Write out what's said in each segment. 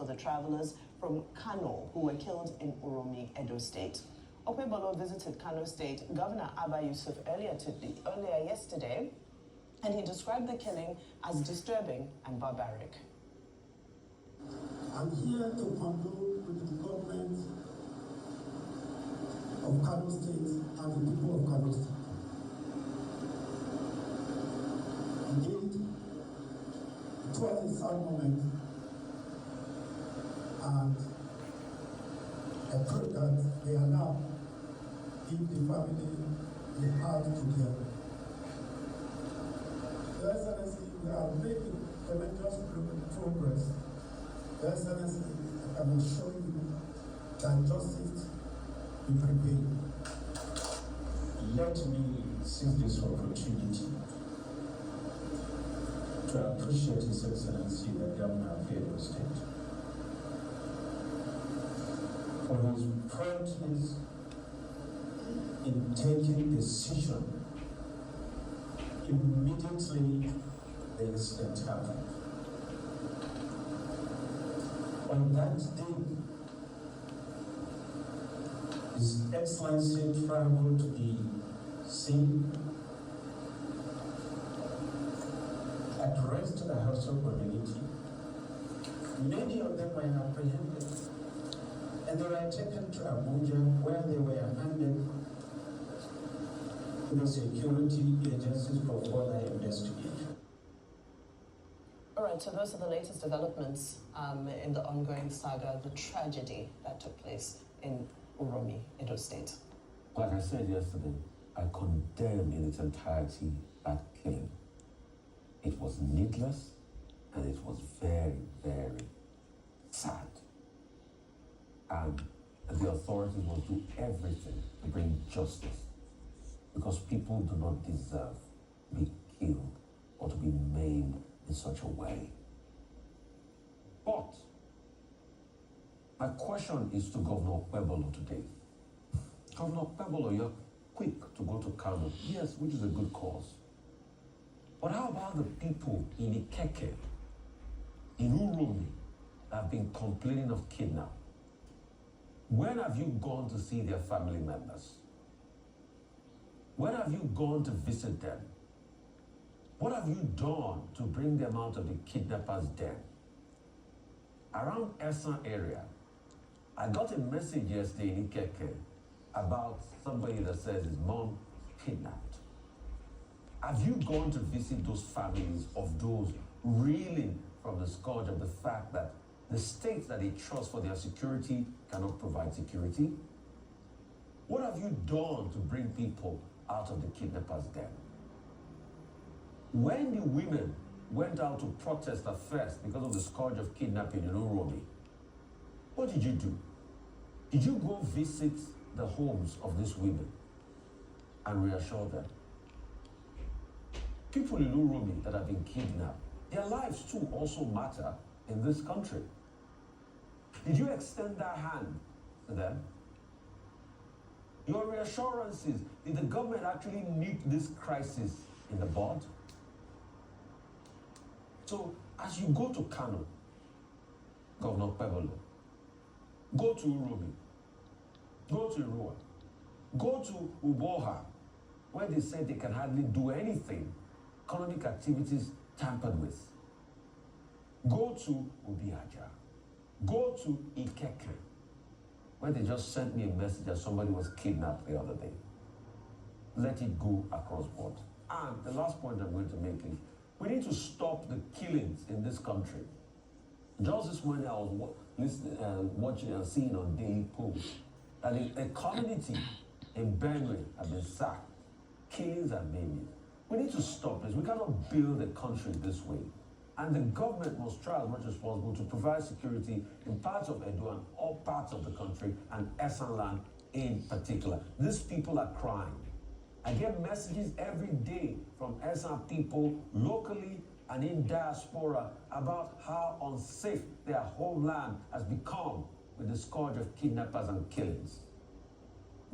for the travelers from Kano who were killed in Uromi, Edo State. Okpebolo visited Kano State Governor Abba Yusuf earlier yesterday, and he described the killing as disturbing and barbaric. I'm here to condole with the government of Kano State and the people of Kano State. Indeed, it was a sad moment, and I pray that they are now give the family the heart to care. Your Excellency, we are making tremendous progress. Your Excellency, I can assure you that justice will prevail. Let me seize this opportunity to appreciate His Excellency the Governor of Edo State for his promptness in taking decision immediately the incident happened. On that day, His Excellency traveled to the scene, addressed the household community. Many of them were apprehended, and they were taken to Abuja, where they were handed to the security agencies for further investigation. All right, so those are the latest developments in the ongoing saga, the tragedy that took place in Uromi, Edo State. Like I said yesterday, I condemn in its entirety that killing. It was needless, and it was very, very sad. And the authorities will do everything to bring justice, because people do not deserve to be killed or to be maimed in such a way. But my question is to Governor Okpebolo today. Governor Okpebolo, you're quick to go to Kano, yes, which is a good cause. But how about the people in Ikeke, in Uromi, that have been complaining of kidnapping? When have you gone to see their family members? When have you gone to visit them? What have you done to bring them out of the kidnappers' den? Around Esan area, I got a message yesterday in Ikeke about somebody that says his mom kidnapped. Have you gone to visit those families of those reeling from the scourge of the fact that the states that they trust for their security cannot provide security? What have you done to bring people out of the kidnappers' den? When the women went out to protest at first because of the scourge of kidnapping in Uromi, what did you do? Did you go visit the homes of these women and reassure them? People in Uromi that have been kidnapped, their lives too also matter in this country. Did you extend that hand to them? Your reassurances, did the government actually nip this crisis in the bud? So, as you go to Kano, Governor Okpebolo, go to Uromi, go to Irua, go to Uboha, where they said they can hardly do anything, economic activities tampered with. Go to Ubiaja, go to Ikeke, where they just sent me a message that somebody was kidnapped the other day. Let it go across board. And the last point I'm going to make is, we need to stop the killings in this country. Just this morning I was watching and seeing on Daily Post that a community in Benue have been sacked. Killings and maiming. We need to stop this. We cannot build a country this way. And the government must try as much as possible to provide security in parts of Edo and all parts of the country, and Esan land in particular. These people are crying. I get messages every day from Esan people locally and in diaspora about how unsafe their homeland has become with the scourge of kidnappers and killings.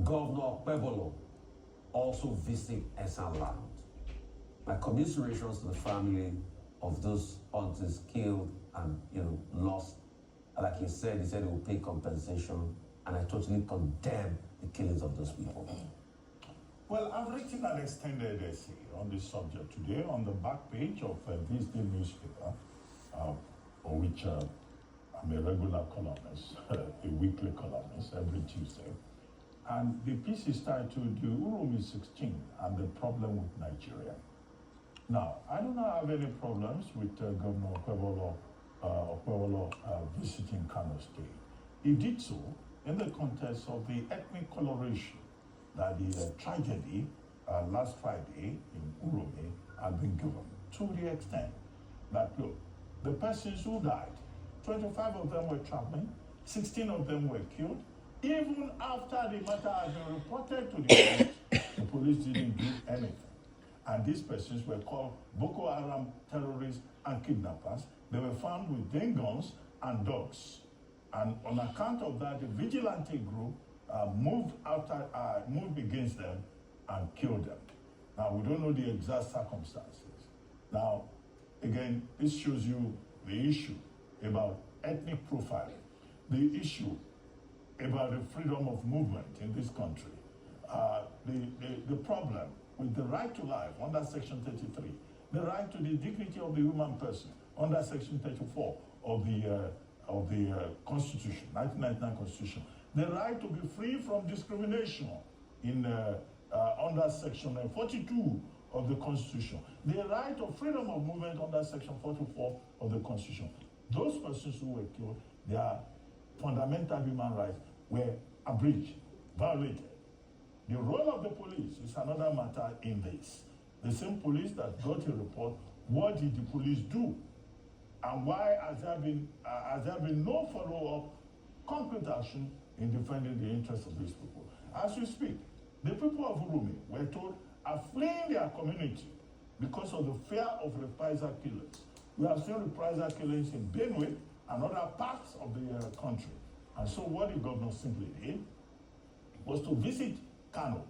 Governor Okpebolo also visit Esan land. My commiserations to the family of those hunters killed and lost Like he said he will pay compensation, and I totally condemn the killings of those people. Well, I've written an extended essay on this subject today on the back page of this day newspaper, for which I'm a regular columnist, a weekly columnist every Tuesday. And the piece is titled The Urumi 16 and the Problem with Nigeria. Now, I do not have any problems with Governor Okwewolo visiting Kano State. He did so in the context of the ethnic coloration that the tragedy last Friday in Urumi had been given, to the extent that, look, the persons who died, 25 of them were traveling, 16 of them were killed. Even after the matter had been reported to the police didn't do anything. And these persons were called Boko Haram terrorists and kidnappers. They were found with guns and dogs. And on account of that, the vigilante group moved against them and killed them. Now, we don't know the exact circumstances. Now, again, this shows you the issue about ethnic profiling, the issue about the freedom of movement in this country, the problem with the right to life under Section 33, the right to the dignity of the human person under Section 34 of the Constitution, 1999 Constitution, the right to be free from discrimination in under Section 42 of the Constitution, the right of freedom of movement under Section 44 of the Constitution. Those persons who were killed, their fundamental human rights were abridged, violated. The role of the police is another matter in this. The same police that got a report, what did the police do? And why has there been no follow-up, concrete action in defending the interests of these people? As we speak, the people of Urumi, we're told, are fleeing their community because of the fear of reprisal killings. We have seen reprisal killings in Benue and other parts of the country. And so what the governor simply did was to visit Kano,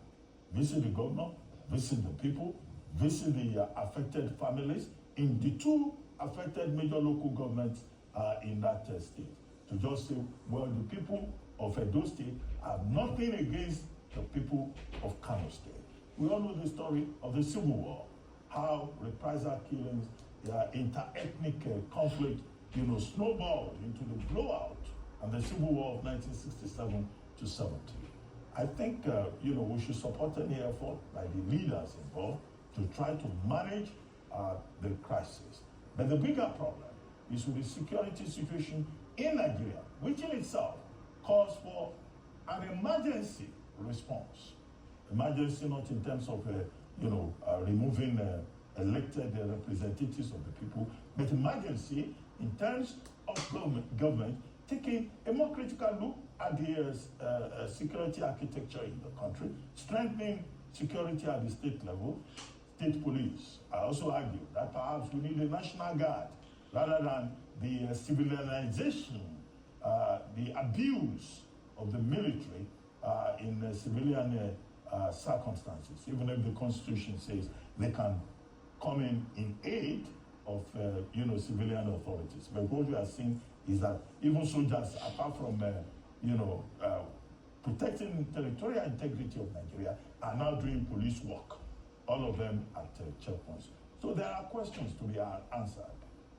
visit the governor, visit the people, visit the affected families in the two affected major local governments in that state, to just say, well, the people of Edo State have nothing against the people of Kano State. We all know the story of the Civil War, how reprisal killings, inter-ethnic conflict, snowballed into the blowout and the Civil War of 1967 to 70. I think, we should support any effort by the leaders involved to try to manage the crisis. But the bigger problem is with the security situation in Nigeria, which in itself calls for an emergency response. Emergency not in terms of, removing elected representatives of the people, but emergency in terms of government taking a more critical look at the security architecture in the country, strengthening security at the state level, state police. I also argue that perhaps we need a national guard rather than the civilization, the abuse of the military in civilian circumstances, even if the Constitution says they can come in aid of civilian authorities. But what we are seeing is that even soldiers, apart from protecting territorial integrity of Nigeria, are now doing police work, all of them at checkpoints. So there are questions to be answered,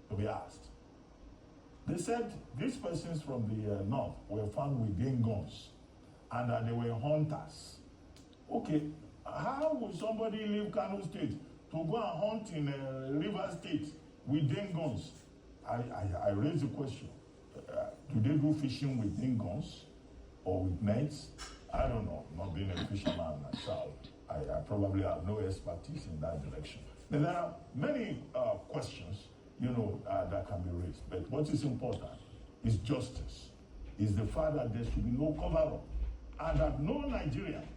to be asked. They said these persons from the north were found with guns and that they were hunters. Okay, how would somebody leave Kano State to go and hunt in River State with guns? I raise the question. Do they do fishing with guns or with nets? I don't know. Not being a fisherman myself, I probably have no expertise in that direction. But there are many questions, that can be raised. But what is important is justice. Is the fact that there should be no cover-up and that no Nigerian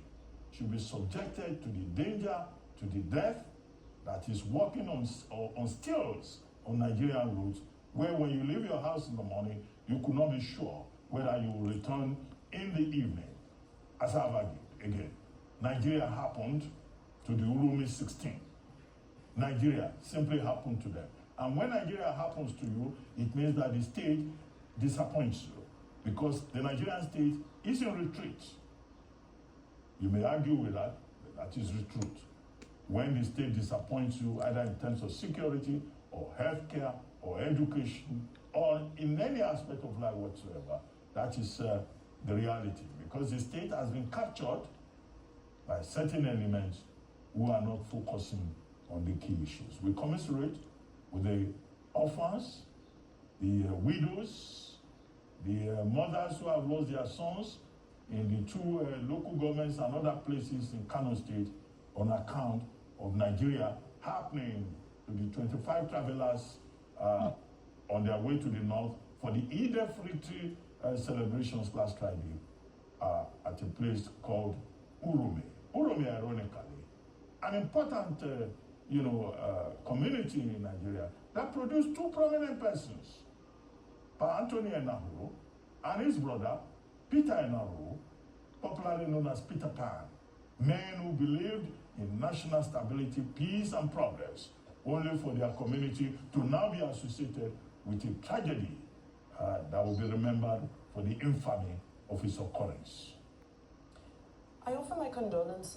should be subjected to the danger, to the death that is walking on stilts on Nigerian roads, where when you leave your house in the morning, you could not be sure whether you will return in the evening. As I've argued, again, Nigeria happened to the Urumi 16. Nigeria simply happened to them. And when Nigeria happens to you, it means that the state disappoints you because the Nigerian state is in retreat. You may argue with that, but that is the truth. When the state disappoints you, either in terms of security or healthcare or education or in any aspect of life whatsoever, that is the reality. Because the state has been captured by certain elements who are not focusing on the key issues. We commiserate with the orphans, the widows, the mothers who have lost their sons in the two local governments and other places in Kano State on account of Nigeria happening to the 25 travelers on their way to the north for the Eid al-Fitr celebrations last Friday at a place called Urume. Urume, ironically, an important community in Nigeria that produced two prominent persons, Pa Anthony Enahoro and his brother, Peter Enahoro, popularly known as Peter Pan, men who believed in national stability, peace, and progress, only for their community to now be associated with a tragedy that will be remembered for the infamy of its occurrence. I offer my condolences